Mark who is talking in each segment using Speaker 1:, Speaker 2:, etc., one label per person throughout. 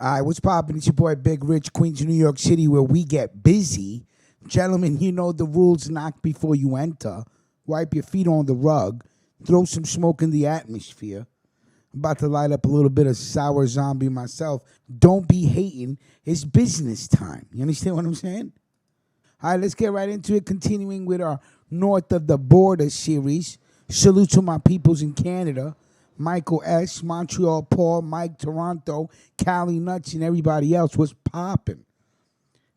Speaker 1: All right, what's poppin'? It's your boy Big Rich, Queens, New York City, where we get busy. Gentlemen, you know the rules. Knock before you enter. Wipe your feet on the rug. Throw some smoke in the atmosphere. I'm about to light up a little bit of sour zombie myself. Don't be hating. It's business time. You understand what I'm saying? All right, let's get right into it. Continuing with our North of the Border series. Salute to my peoples in Canada. Michael S., Montreal Paul, Mike Toronto, Cali Nuts, and everybody else was popping.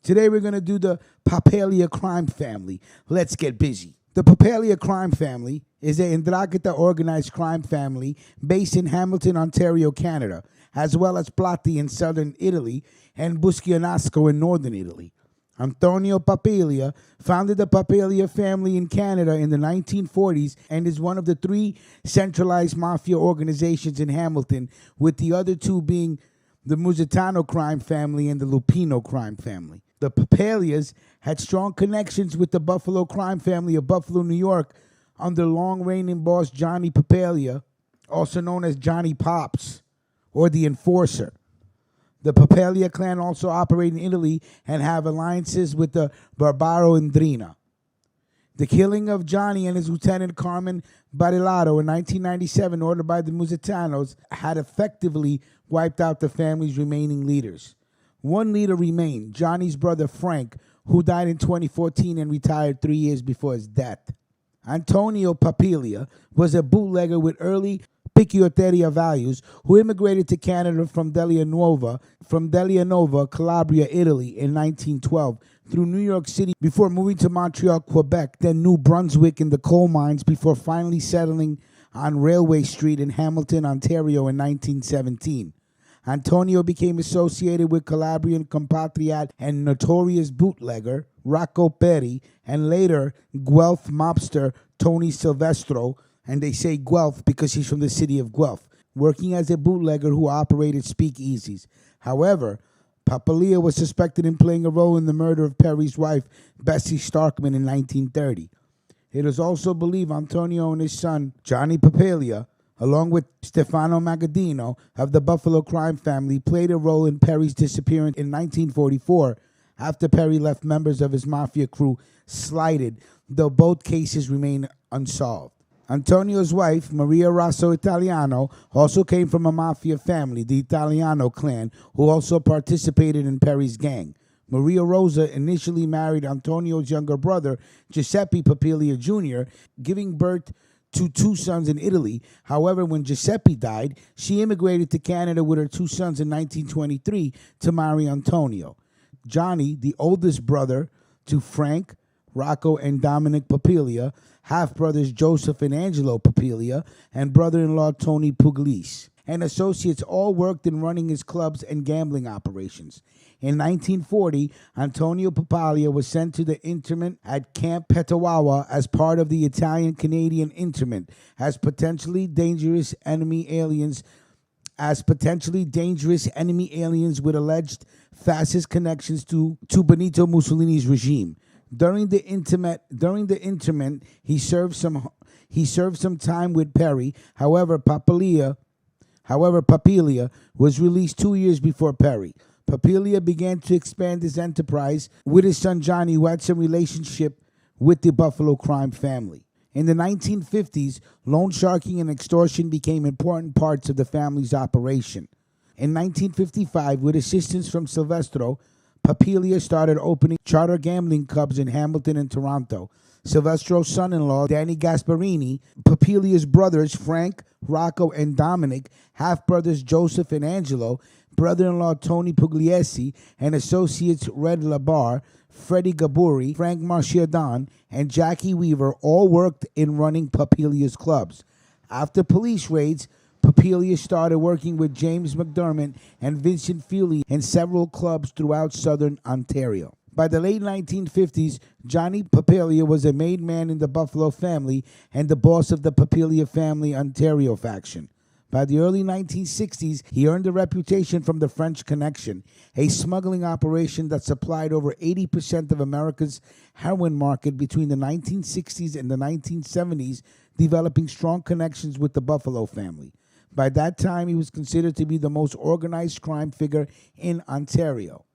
Speaker 1: Today we're going to do the Papalia crime family. Let's get busy. The Papalia crime family is an Ndrangheta organized crime family based in Hamilton, Ontario, Canada, as well as Platì in Southern Italy and Buccinasco in Northern Italy. Antonio Papalia founded the Papalia family in Canada in the 1940s and is one of the three centralized Mafia organizations in Hamilton, with the other two being the Musitano crime family and the Luppino crime family. The Papalias had strong connections with the Buffalo crime family of Buffalo, New York, under long-reigning boss Johnny Papalia, also known as Johnny Pops, or the Enforcer. The Papalia clan also operate in Italy and have alliances with the Barbaro and ndrina. The killing of Johnny and his lieutenant Carmen Barilato in 1997, ordered by the Musitanos, had effectively wiped out the family's remaining leaders. One leader remained, Johnny's brother Frank, who died in 2014 and retired 3 years before his death. Antonio Papalia was a bootlegger with early Picchioteria values who immigrated to Canada from Delianova, Calabria, Italy in 1912 through New York City before moving to Montreal, Quebec, then New Brunswick in the coal mines before finally settling on Railway Street in Hamilton, Ontario in 1917. Antonio became associated with Calabrian compatriot and notorious bootlegger Rocco Peri and later Guelph mobster Tony Silvestro, and they say Guelph because he's from the city of Guelph, working as a bootlegger who operated speakeasies. However, Papalia was suspected in playing a role in the murder of Perry's wife, Bessie Starkman, in 1930. It is also believed Antonio and his son, Johnny Papalia, along with Stefano Magaddino of the Buffalo crime family, played a role in Perry's disappearance in 1944 after Perry left members of his Mafia crew slighted, though both cases remain unsolved. Antonio's wife, Maria Rosso Italiano, also came from a Mafia family, the Italiano clan, who also participated in Perry's gang. Maria Rosa initially married Antonio's younger brother, Giuseppe Papalia Jr., giving birth to two sons in Italy. However, when Giuseppe died, she immigrated to Canada with her two sons in 1923 to marry Antonio. Johnny, the oldest brother to Frank, Rocco, and Dominic Papalia, half-brothers Joseph and Angelo Papalia, and brother-in-law Tony Pugliese, and associates all worked in running his clubs and gambling operations. In 1940, Antonio Papalia was sent to the internment at Camp Petawawa as part of the Italian-Canadian internment as potentially dangerous enemy aliens with alleged fascist connections to Benito Mussolini's regime. During the internment, he served some time with Perry. However, Papalia was released 2 years before Perry. Papalia began to expand his enterprise with his son Johnny, who had some relationship with the Buffalo crime family. In the 1950s, loan sharking and extortion became important parts of the family's operation. In 1955, with assistance from Silvestro, Papalia started opening charter gambling clubs in Hamilton and Toronto. Silvestro's son-in-law, Danny Gasparini, Papalia's brothers, Frank, Rocco, and Dominic, half-brothers Joseph and Angelo, brother-in-law Tony Pugliese, and associates Red Labar, Freddie Gaburi, Frank Marchiadon, and Jackie Weaver all worked in running Papalia's clubs. After police raids, Papalia started working with James McDermott and Vincent Feely in several clubs throughout southern Ontario. By the late 1950s, Johnny Papalia was a made man in the Buffalo family and the boss of the Papalia Family Ontario faction. By the early 1960s, he earned a reputation from the French Connection, a smuggling operation that supplied over 80% of America's heroin market between the 1960s and the 1970s, developing strong connections with the Buffalo family. By that time, he was considered to be the most organized crime figure in Ontario.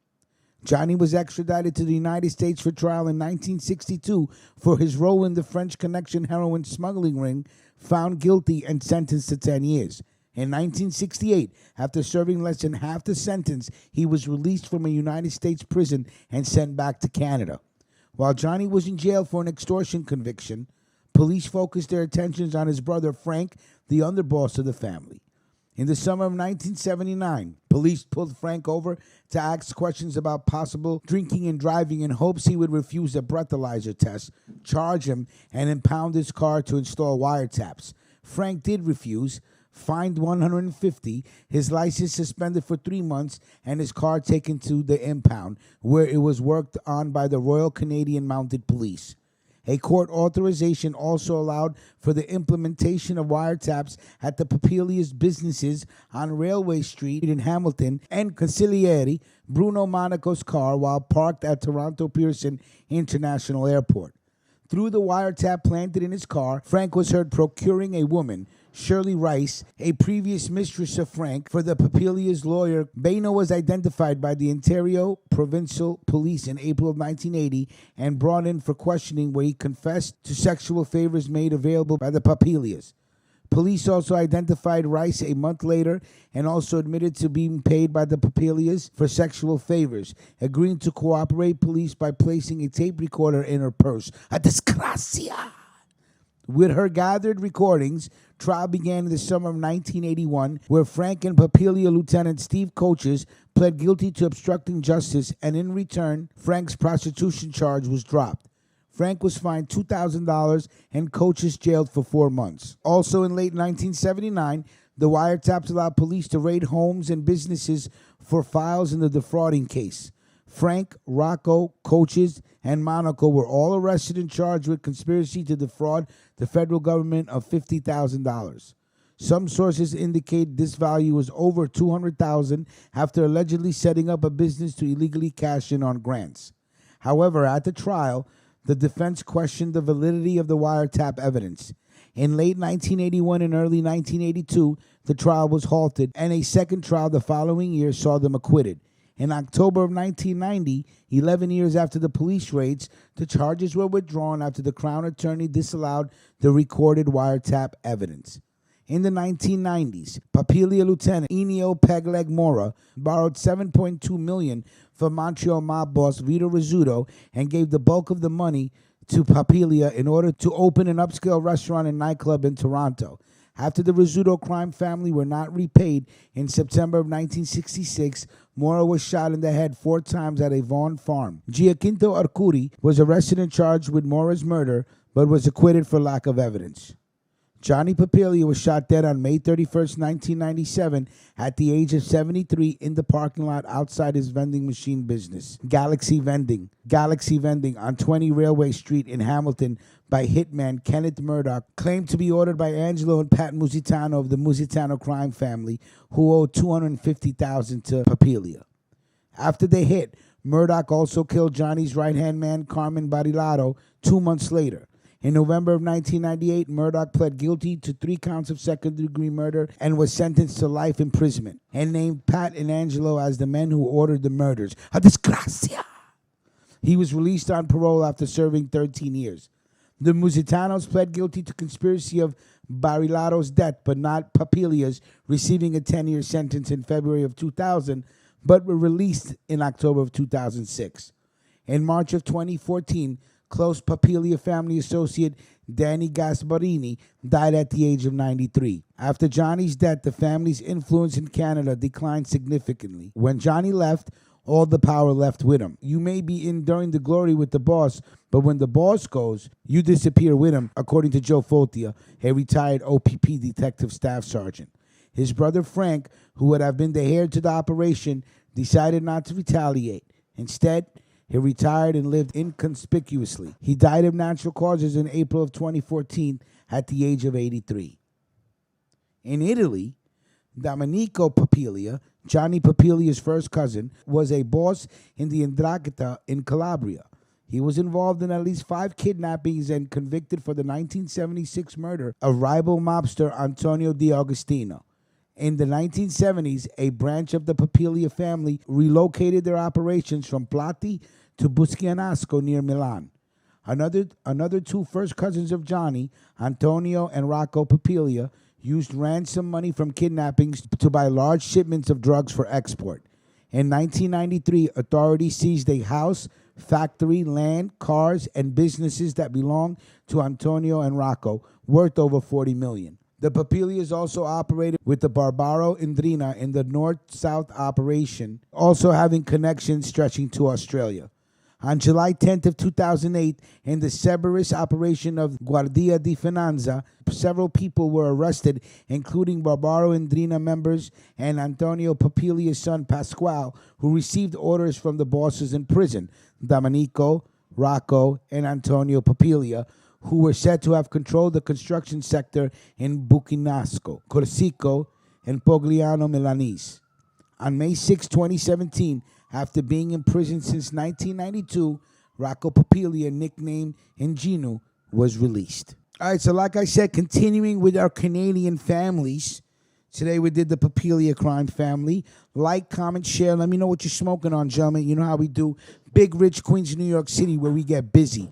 Speaker 1: Johnny was extradited to the United States for trial in 1962 for his role in the French Connection heroin smuggling ring, found guilty and sentenced to 10 years. In 1968, after serving less than half the sentence, he was released from a United States prison and sent back to Canada. While Johnny was in jail for an extortion conviction, police focused their attentions on his brother Frank, the underboss of the family. In the summer of 1979, police pulled Frank over to ask questions about possible drinking and driving in hopes he would refuse a breathalyzer test, charge him, and impound his car to install wiretaps. Frank did refuse, fined $150, his license suspended for 3 months, and his car taken to the impound, where it was worked on by the Royal Canadian Mounted Police. A court authorization also allowed for the implementation of wiretaps at the Papalias businesses on Railway Street in Hamilton and Consigliere, Bruno Monaco's car, while parked at Toronto Pearson International Airport. Through the wiretap planted in his car, Frank was heard procuring a woman, Shirley Rice, a previous mistress of Frank, for the Papalias lawyer. Bano was identified by the Ontario Provincial Police in April of 1980 and brought in for questioning, where he confessed to sexual favors made available by the Papalias. Police also identified Rice a month later and also admitted to being paid by the Papalias for sexual favors, agreeing to cooperate police by placing a tape recorder in her purse. A disgracia! With her gathered recordings, trial began in the summer of 1981, where Frank and Papalia Lieutenant Steve Coaches pled guilty to obstructing justice, and in return, Frank's prostitution charge was dropped. Frank was fined $2,000 and Coaches jailed for 4 months. Also in late 1979, the wiretaps allowed police to raid homes and businesses for files in the defrauding case. Frank, Rocco, Coaches, and Monaco were all arrested and charged with conspiracy to defraud the federal government of $50,000. Some sources indicate this value was over $200,000 after allegedly setting up a business to illegally cash in on grants. However, at the trial, the defense questioned the validity of the wiretap evidence. In late 1981 and early 1982, the trial was halted, and a second trial the following year saw them acquitted. In October of 1990, 11 years after the police raids, the charges were withdrawn after the Crown Attorney disallowed the recorded wiretap evidence. In the 1990s, Papalia Lieutenant Ennio Pegleg Mora borrowed $7.2 million from Montreal mob boss Vito Rizzuto and gave the bulk of the money to Papalia in order to open an upscale restaurant and nightclub in Toronto. After the Rizzuto crime family were not repaid, in September of 1966, Mora was shot in the head 4 times at a Vaughan farm. Giacinto Arcuri was arrested and charged with Mora's murder, but was acquitted for lack of evidence. Johnny Papalia was shot dead on May 31, 1997, at the age of 73 in the parking lot outside his vending machine business, Galaxy Vending on 20 Railway Street in Hamilton, by hitman Kenneth Murdoch, claimed to be ordered by Angelo and Pat Musitano of the Musitano crime family, who owed $250,000 to Papalia. After the hit, Murdoch also killed Johnny's right-hand man, Carmen Barilaro, 2 months later. In November of 1998, Murdoch pled guilty to 3 counts of second-degree murder and was sentenced to life imprisonment, and named Pat and Angelo as the men who ordered the murders. A disgracia! He was released on parole after serving 13 years. The Musitanos pled guilty to conspiracy of Barilaro's death, but not Papalia's, receiving a 10-year sentence in February of 2000, but were released in October of 2006. In March of 2014, close Papalia family associate Danny Gasparini died at the age of 93. After Johnny's death, the family's influence in Canada declined significantly. When Johnny left, all the power left with him. You may be enduring the glory with the boss, but when the boss goes, you disappear with him, according to Joe Foltia, a retired OPP detective staff sergeant. His brother Frank, who would have been the heir to the operation, decided not to retaliate. Instead, he retired and lived inconspicuously. He died of natural causes in April of 2014 at the age of 83. In Italy, Domenico Papalia, Johnny Papalia's first cousin, was a boss in the Ndrangheta in Calabria. He was involved in at least 5 kidnappings and convicted for the 1976 murder of rival mobster Antonio D'Agostino. In the 1970s, a branch of the Papalia family relocated their operations from Platì to Buccinasco near Milan. Another two first cousins of Johnny, Antonio and Rocco Papalia, used ransom money from kidnappings to buy large shipments of drugs for export. In 1993, authorities seized a house, factory, land, cars, and businesses that belonged to Antonio and Rocco, worth over $40 million. The Papalias also operated with the Barbaro Ndrina in the north-south operation, also having connections stretching to Australia. On July 10th of 2008, in the Cerberus operation of Guardia di Finanza, several people were arrested, including Barbaro and Ndrina members and Antonio Papalia's son Pasquale, who received orders from the bosses in prison, Domenico, Rocco, and Antonio Papalia, who were said to have controlled the construction sector in Buccinasco, Corsico, and Pogliano Milanese. On May 6, 2017, after being in prison since 1992, Rocco Papalia, nicknamed Ingenu, was released. All right, so like I said, continuing with our Canadian families, today we did the Papalia crime family. Like, comment, share. Let me know what you're smoking on, gentlemen. You know how we do. Big, rich Queens, New York City, where we get busy.